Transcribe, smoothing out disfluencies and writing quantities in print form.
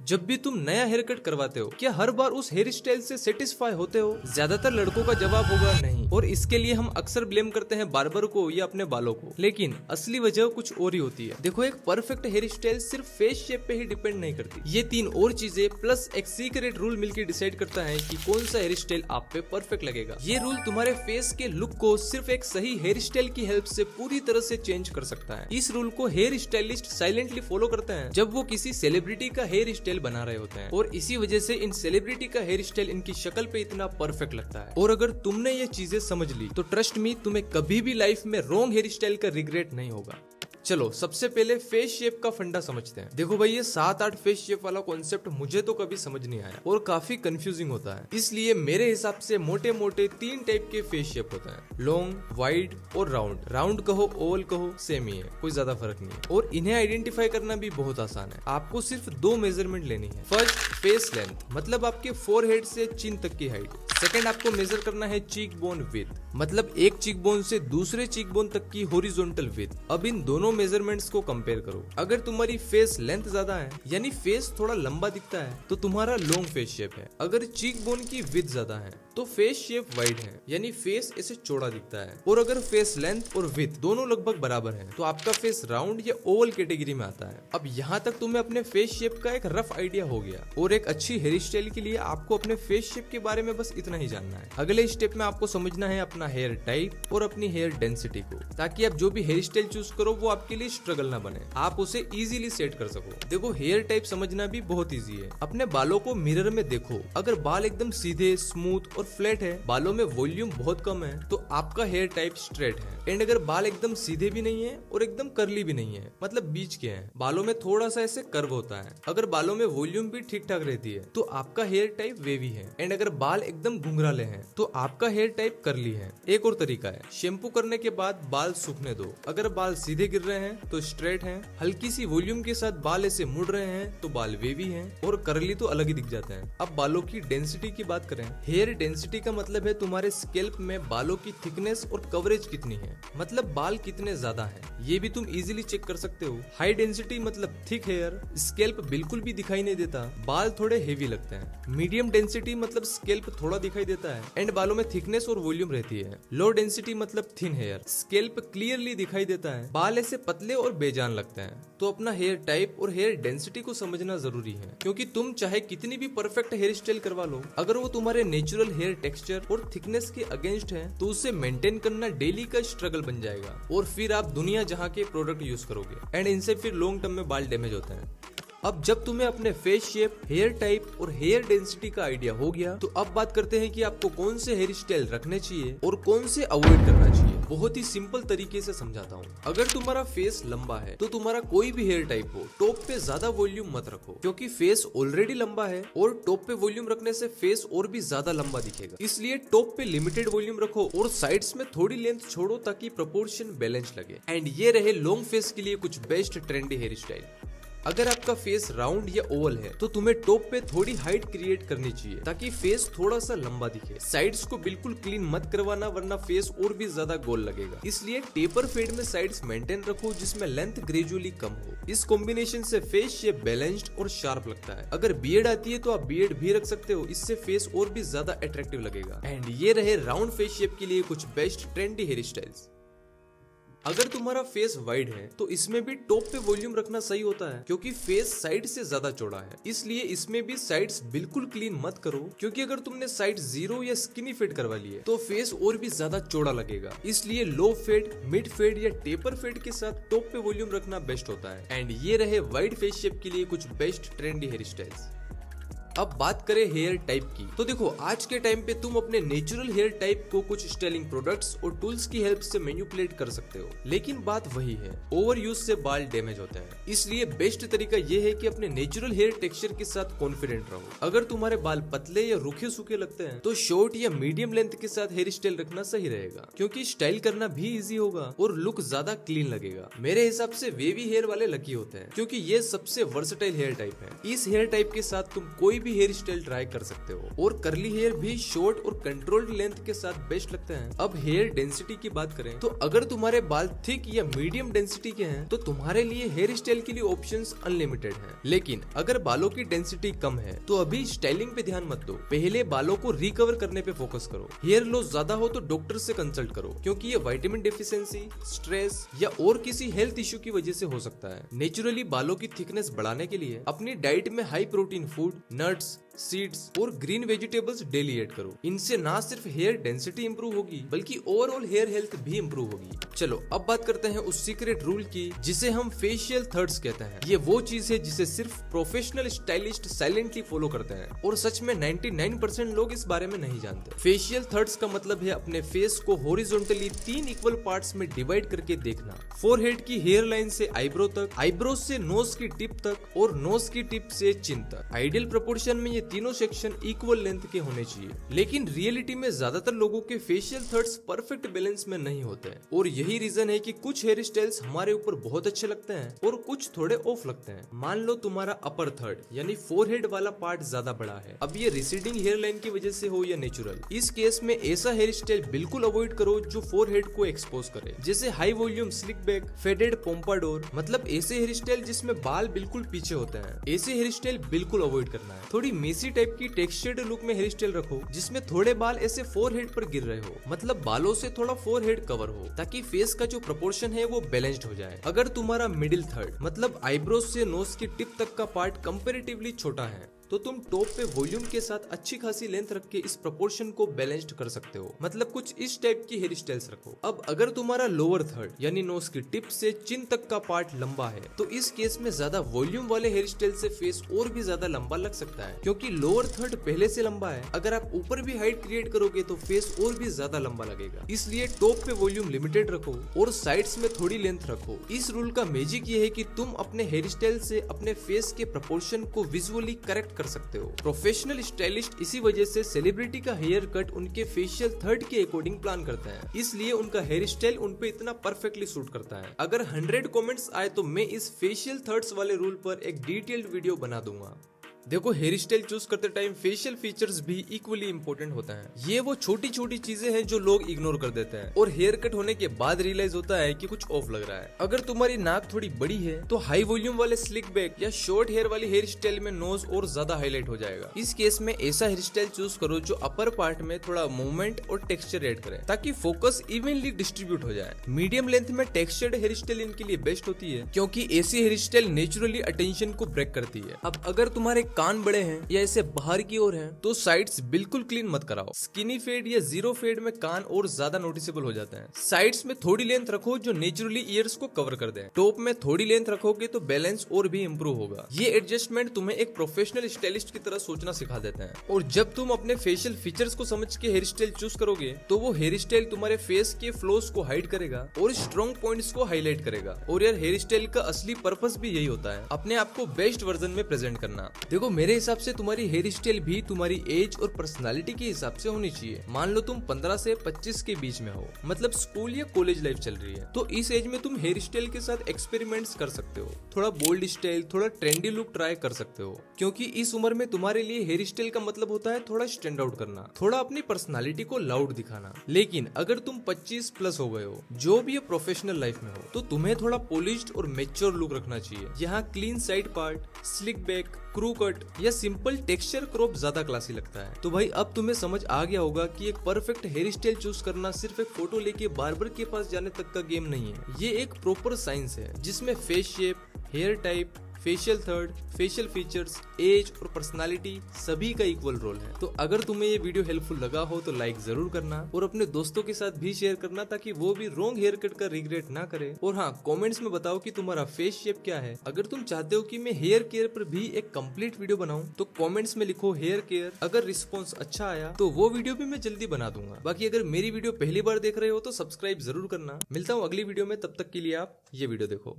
जब भी तुम नया हेयर कट करवाते हो, क्या हर बार उस हेयर स्टाइल से सेटिस्फाई होते हो? ज्यादातर लड़कों का जवाब होगा नहीं, और इसके लिए हम अक्सर ब्लेम करते हैं बार्बर को या अपने बालों को। लेकिन असली वजह कुछ और ही होती है। देखो, एक परफेक्ट हेयर स्टाइल सिर्फ फेस शेप पे ही डिपेंड नहीं करती। ये 3 और चीजें प्लस एक सीक्रेट रूल मिलकर डिसाइड करता है कि कौन सा हेयर स्टाइल आप पे परफेक्ट लगेगा। ये रूल तुम्हारे फेस के लुक को सिर्फ एक सही हेयर स्टाइल की हेल्प से पूरी तरह से चेंज कर सकता है। इस रूल को हेयर स्टाइलिस्ट साइलेंटली फॉलो करते हैं जब वो किसी सेलिब्रिटी का हेयर स्टाइल बना रहे होते हैं, और इसी वजह से इन सेलिब्रिटी का हेयर स्टाइल इनकी शक्ल पे इतना परफेक्ट लगता है। और अगर तुमने ये चीजें समझ ली तो ट्रस्ट मी, तुम्हें कभी भी लाइफ में रॉन्ग हेयर स्टाइल का रिग्रेट नहीं होगा। चलो सबसे पहले फेस शेप का फंडा समझते हैं। देखो भाई, ये 7-8 फेस शेप वाला कॉन्सेप्ट मुझे तो कभी समझ नहीं आया और काफी कंफ्यूजिंग होता है। इसलिए मेरे हिसाब से मोटे मोटे 3 टाइप के फेस शेप होते हैं, लॉन्ग, वाइड और राउंड। राउंड कहो, ओवल कहो, सेम ही है, कोई ज्यादा फर्क नहीं है। और इन्हें आइडेंटिफाई करना भी बहुत आसान है। आपको सिर्फ 2 मेजरमेंट लेनी है। फर्स्ट, फेस लेंथ, मतलब आपके फोरहेड से चिन तक की हाइट। सेकंड, आपको मेजर करना है चीक बोन विड्थ, मतलब एक चीक बोन से दूसरे चीक बोन तक की हॉरिजॉन्टल विड्थ। अब इन दोनों मेजरमेंट्स को कंपेयर करो। अगर तुम्हारी फेस लेंथ ज्यादा है, यानी फेस थोड़ा लंबा दिखता है, तो तुम्हारा लॉन्ग फेस शेप है। अगर चीक बोन की विड्थ ज्यादा है तो फेस शेप वाइड है, यानी फेस ऐसे चौड़ा दिखता है। और अगर फेस लेंथ और विड्थ दोनों लगभग बराबर है तो आपका फेस राउंड या ओवल कैटेगरी में आता है। अब यहाँ तक तुम्हें अपने फेस शेप का एक रफ आइडिया हो गया, और एक अच्छी हेयर स्टाइल के लिए आपको अपने फेस शेप के बारे में बस इतना ही जानना है। अगले स्टेप में आपको समझना है अपना हेयर टाइप और अपनी हेयर डेंसिटी को, ताकि आप जो भी हेयर स्टाइल चूज करो वो आपके लिए स्ट्रगल ना बने, आप उसे इजीली सेट कर सको। देखो, हेयर टाइप समझना भी बहुत इजी है। अपने बालों को मिरर में देखो, अगर बाल एकदम सीधे, स्मूथ और फ्लैट है, बालों में वॉल्यूम बहुत कम है, तो आपका हेयर टाइप स्ट्रेट है। एंड अगर बाल एकदम सीधे भी नहीं है और एकदम कर्ली भी नहीं है, मतलब बीच के हैं, बालों में थोड़ा सा ऐसे कर्व होता है, अगर बालों में वॉल्यूम भी ठीक ठाक रहती है, तो आपका हेयर टाइप वेवी है। एंड अगर बाल एकदम घुंघराले हैं तो आपका हेयर टाइप कर्ली है। एक और तरीका है, शैम्पू करने के बाद बाल सूखने दो। अगर बाल सीधे गिर रहे हैं तो स्ट्रेट हैं, हल्की सी वॉल्यूम के साथ बाल ऐसे मुड़ रहे हैं तो बाल वेवी हैं, और कर्ली तो अलग ही दिख जाते हैं। अब बालों की डेंसिटी की बात करें। हेयर डेंसिटी का मतलब है तुम्हारे स्कैल्प में बालों की थिकनेस और कवरेज कितनी है, मतलब बाल कितने ज्यादा हैं। ये भी तुम इजीली चेक कर सकते हो। हाई डेंसिटी मतलब थिक हेयर, स्कैल्प बिल्कुल भी दिखाई नहीं देता, बाल थोड़े हेवी लगते हैं। मीडियम डेंसिटी मतलब स्कैल्प थोड़ा दिखाई देता है एंड बालों में थिकनेस और वॉल्यूम रहती है। लो डेंसिटी मतलब थिन हेयर, स्कैल्प क्लियरली दिखाई देता है, बाल ऐसे पतले और बेजान लगते हैं। तो अपना हेयर टाइप और हेयर डेंसिटी को समझना जरूरी है, क्योंकि तुम चाहे कितनी भी परफेक्ट हेयर स्टाइल करवा लो, अगर वो तुम्हारे नेचुरल हेयर टेक्सचर और थिकनेस के अगेंस्ट है तो उसे मेंटेन करना डेली का स्ट्रगल बन जाएगा, और फिर आप दुनिया जहां के प्रोडक्ट यूज करोगे एंड इनसे फिर लॉन्ग टर्म में बाल डैमेज होते हैं। अब जब तुम्हें अपने फेस शेप, हेयर टाइप और हेयर डेंसिटी का आइडिया हो गया, तो अब बात करते हैं कि आपको कौन से हेयर स्टाइल रखने चाहिए और कौन से अवॉइड करना चाहिए। बहुत ही सिंपल तरीके से समझाता हूँ। अगर तुम्हारा फेस लंबा है तो तुम्हारा कोई भी हेयर टाइप हो, टॉप पे ज्यादा वॉल्यूम मत रखो, क्योंकि फेस ऑलरेडी लंबा है और टॉप पे वॉल्यूम रखने से फेस और भी ज्यादा लंबा दिखेगा। इसलिए टॉप पे लिमिटेड वॉल्यूम रखो और साइड्स में थोड़ी लेंथ छोड़ो, ताकि प्रोपोर्शन बैलेंस लगे। एंड ये रहे लॉन्ग फेस के लिए कुछ बेस्ट ट्रेंडी हेयर स्टाइल। अगर आपका फेस राउंड या ओवल है तो तुम्हें टॉप पे थोड़ी हाइट क्रिएट करनी चाहिए, ताकि फेस थोड़ा सा लंबा दिखे। साइड्स को बिल्कुल क्लीन मत करवाना, वरना फेस और भी ज्यादा गोल लगेगा। इसलिए टेपर फेड में साइड्स मेंटेन रखो, जिसमें लेंथ ग्रेजुअली कम हो। इस कॉम्बिनेशन से फेस शेप बैलेंस्ड और शार्प लगता है। अगर बियर्ड आती है तो आप बियर्ड भी रख सकते हो, इससे फेस और भी ज्यादा अट्रैक्टिव लगेगा। एंड ये रहे राउंड फेस शेप के लिए कुछ बेस्ट ट्रेंडी हेयर स्टाइल्स। अगर तुम्हारा फेस वाइड है तो इसमें भी टॉप पे वॉल्यूम रखना सही होता है, क्योंकि फेस साइड से ज्यादा चौड़ा है। इसलिए इसमें भी साइड्स बिल्कुल क्लीन मत करो, क्योंकि अगर तुमने साइड 0 या स्किनी फेड करवा लिए तो फेस और भी ज्यादा चौड़ा लगेगा। इसलिए लो फेड, मिड फेड या टेपर फेड के साथ टॉप पे वॉल्यूम रखना बेस्ट होता है। एंड ये रहे वाइड फेस शेप के लिए कुछ बेस्ट ट्रेंडी हेयर स्टाइल्स। अब बात करें हेयर टाइप की, तो देखो, आज के टाइम पे तुम अपने नेचुरल हेयर टाइप को कुछ स्टाइलिंग प्रोडक्ट्स और टूल्स की हेल्प से मैनिपुलेट कर सकते हो, लेकिन बात वही है, ओवर यूज से बाल डैमेज होते हैं। इसलिए बेस्ट तरीका ये है कि अपने नेचुरल हेयर टेक्सचर के साथ कॉन्फिडेंट रहो। अगर तुम्हारे बाल पतले या रूखे सूखे लगते हैं तो शॉर्ट या मीडियम लेंथ के साथ हेयर स्टाइल रखना सही रहेगा, क्योंकि स्टाइल करना भी इजी होगा और लुक ज्यादा क्लीन लगेगा। मेरे हिसाब से वेवी हेयर वाले लकी होते हैं, क्योंकि ये सबसे वर्सेटाइल हेयर टाइप है। इस हेयर टाइप के साथ तुम कोई भी हेयर स्टाइल ट्राई कर सकते हो और कर्ली हेयर भी शॉर्ट और कंट्रोल्ड लेंथ के साथ बेस्ट लगते हैं। अब हेयर डेंसिटी की बात करें तो अगर तुम्हारे बाल थिक या मीडियम डेंसिटी के हैं तो तुम्हारे लिए हेयर स्टाइल के लिए ऑप्शंस अनलिमिटेड हैं। लेकिन अगर बालों की डेंसिटी कम है तो अभी स्टाइलिंग पे ध्यान मत दो, पहले बालों को रिकवर करने पे फोकस करो। हेयर लॉस ज्यादा हो तो डॉक्टर से कंसल्ट करो, क्योंकि ये विटामिन डेफिशिएंसी, स्ट्रेस या और किसी हेल्थ इश्यू की वजह से हो सकता है। नेचुरली बालों की थिकनेस बढ़ाने के लिए अपनी डाइट में high protein food, nuts, seeds और ग्रीन वेजिटेबल्स डेली ऐड करो। इनसे ना सिर्फ हेयर डेंसिटी इंप्रूव होगी बल्कि ओवरऑल हेयर हेल्थ भी इंप्रूव होगी। चलो अब बात करते हैं उस सीक्रेट रूल की जिसे हम फेशियल थर्ड्स कहते हैं। ये वो चीज है जिसे सिर्फ प्रोफेशनल स्टाइलिस्ट साइलेंटली फॉलो करते हैं और सच में 99% लोग इस बारे में नहीं जानते। फेशियल थर्ड्स का मतलब है अपने फेस को हॉरिजॉन्टली 3 इक्वल पार्ट्स में डिवाइड करके देखना। फोरहेड की हेयर लाइन से आईब्रो तक, आईब्रो से नोज की टिप तक और नोज की टिप से चिन तक। आइडियल प्रोपोर्शन में ये तीनों सेक्शन इक्वल लेंथ के होने चाहिए, लेकिन रियलिटी में ज्यादातर लोगों के फेशियल थर्ड्स परफेक्ट बैलेंस में नहीं होते हैं और यही रीजन है कि कुछ हेयर स्टाइल्स हमारे ऊपर बहुत अच्छे लगते हैं और कुछ थोड़े ऑफ लगते हैं। मान लो तुम्हारा अपर थर्ड यानी फोरहेड वाला पार्ट ज्यादा बड़ा है, अब ये रिसीडिंग हेयर लाइन की वजह से हो या नेचुरल, इस केस में ऐसा हेयर स्टाइल बिल्कुल अवॉइड करो जो फोरहेड को एक्सपोज करे, जैसे high volume slick back, faded pompadour, मतलब ऐसे हेयर स्टाइल जिसमें बाल बिल्कुल पीछे होते हैं। ऐसे हेयर स्टाइल बिल्कुल अवॉइड करना है। थोड़ी मेसी टाइप की टेक्सचर्ड लुक में हेयर स्टाइल रखो जिसमें थोड़े बाल ऐसे फोरहेड पर गिर रहे हो, मतलब बालों से थोड़ा फोरहेड कवर हो, ताकि फेस का जो प्रोपोर्शन है वो बैलेंस्ड हो जाए। अगर तुम्हारा मिडिल थर्ड मतलब आईब्रोज से नोज की टिप तक का पार्ट कंपैरेटिवली छोटा है तो तुम टॉप पे वॉल्यूम के साथ अच्छी खासी लेंथ रख के इस प्रोपोर्शन को बैलेंस्ड कर सकते हो, मतलब कुछ इस टाइप की हेयर स्टाइल्स रखो। अब अगर तुम्हारा लोअर थर्ड यानी नोज की टिप से चिन तक का पार्ट लंबा है तो इस केस में ज्यादा वॉल्यूम वाले हेयर स्टाइल से फेस और भी ज्यादा लंबा लग सकता है, क्योंकि लोअर थर्ड पहले से लंबा है। अगर आप ऊपर भी हाइट क्रिएट करोगे तो फेस और भी ज्यादा लंबा लगेगा, इसलिए टॉप पे वॉल्यूम लिमिटेड रखो और साइड्स में थोड़ी लेंथ रखो। इस रूल का मैजिक ये है कि तुम अपने हेयर स्टाइल से अपने फेस के प्रोपोर्शन को विजुअली करेक्ट कर सकते हो। प्रोफेशनल स्टाइलिस्ट इसी वजह से सेलिब्रिटी का हेयर कट उनके फेशियल थर्ड के अकॉर्डिंग प्लान करते हैं, इसलिए उनका हेयर स्टाइल उन पे इतना परफेक्टली सूट करता है। अगर 100 कमेंट्स आए तो मैं इस फेशियल थर्ड्स वाले रूल पर एक डिटेल्ड वीडियो बना दूंगा। देखो, हेयर स्टाइल चूज करते टाइम फेशियल फीचर्स भी इक्वली इंपॉर्टेंट होता है। ये वो छोटी छोटी चीजें हैं जो लोग इग्नोर कर देते हैं और हेयर कट होने के बाद रियलाइज होता है कि कुछ ऑफ लग रहा है। अगर तुम्हारी नाक थोड़ी बड़ी है तो हाई वॉल्यूम वाले स्लिक बैक या शॉर्ट हेयर वाली हेयर स्टाइल में नोज और ज्यादा हाईलाइट हो जाएगा। इस केस में ऐसा हेयर स्टाइल चूज करो जो अपर पार्ट में थोड़ा मूवमेंट और टेक्सचर ऐड करे, ताकि फोकस इवनली डिस्ट्रीब्यूट हो जाए। मीडियम लेंथ में टेक्सचर्ड हेयर स्टाइल इनके लिए बेस्ट होती है, क्योंकि ऐसी हेयर स्टाइल नेचुरली अटेंशन को ब्रेक करती है। अब अगर तुम्हारे कान बड़े हैं या ऐसे बाहर की ओर हैं तो साइड्स बिल्कुल क्लीन मत कराओ। स्किनी फेड या जीरो फेड में कान और ज्यादा नोटिसेबल हो जाते हैं। साइड्स में थोड़ी लेंथ रखो जो नेचुरली ईयर्स को कवर कर दे। टॉप में थोड़ी लेंथ रखोगे तो बैलेंस और भी इंप्रूव होगा। ये एडजस्टमेंट तुम्हें एक प्रोफेशनल स्टाइलिस्ट की तरह सोचना सिखा देते हैं। और जब तुम अपने फेशियल फीचर्स को समझ के हेयर स्टाइल चूज करोगे तो वो हेयर स्टाइल तुम्हारे फेस के फ्लॉस को हाइड करेगा और स्ट्रॉन्ग पॉइंट्स को हाईलाइट करेगा। और यार, हेयर स्टाइल का असली पर्पस भी यही होता है, अपने आप को बेस्ट वर्जन में प्रेजेंट करना। देखो, मेरे हिसाब से तुम्हारी हेयर स्टाइल भी तुम्हारी एज और पर्सनालिटी के हिसाब से होनी चाहिए। मान लो तुम 15 से 25 के बीच में हो, मतलब स्कूल या कॉलेज लाइफ चल रही है, तो इस एज में तुम हेयर स्टाइल के साथ एक्सपेरिमेंट्स कर सकते हो। थोड़ा बोल्ड स्टाइल, थोड़ा ट्रेंडी लुक ट्राई कर सकते हो, क्योंकि इस उम्र में तुम्हारे लिए हेयर स्टाइल का मतलब होता है थोड़ा स्टैंड आउट करना, थोड़ा अपनी पर्सनालिटी को लाउड दिखाना। लेकिन अगर तुम 25 प्लस हो गए हो, जो भी प्रोफेशनल लाइफ में हो, तो तुम्हें थोड़ा पॉलिश्ड और मैच्योर लुक रखना चाहिए। यहाँ clean side part, slick back, crew cut या सिंपल टेक्सचर क्रॉप ज्यादा क्लासी लगता है। तो भाई, अब तुम्हें समझ आ गया होगा कि एक परफेक्ट हेयर स्टाइल चूज करना सिर्फ एक फोटो लेके बार्बर के पास जाने तक का गेम नहीं है। ये एक प्रॉपर साइंस है जिसमें face shape, hair type, facial third, facial features, age और पर्सनालिटी सभी का इक्वल रोल है। तो अगर तुम्हें ये वीडियो हेल्पफुल लगा हो तो लाइक जरूर करना और अपने दोस्तों के साथ भी शेयर करना, ताकि वो भी रॉन्ग हेयर कट का रिग्रेट ना करे। और हाँ, कमेंट्स में बताओ कि तुम्हारा फेस शेप क्या है। अगर तुम चाहते हो कि मैं हेयर केयर पर भी एक कंप्लीट वीडियो बनाऊं तो कमेंट्स में लिखो हेयर केयर। अगर रिस्पॉन्स अच्छा आया तो वो वीडियो भी मैं जल्दी बना दूंगा। बाकी अगर मेरी वीडियो पहली बार देख रहे हो तो सब्सक्राइब जरूर करना। मिलता हूँ अगली वीडियो में, तब तक के लिए आप ये वीडियो देखो।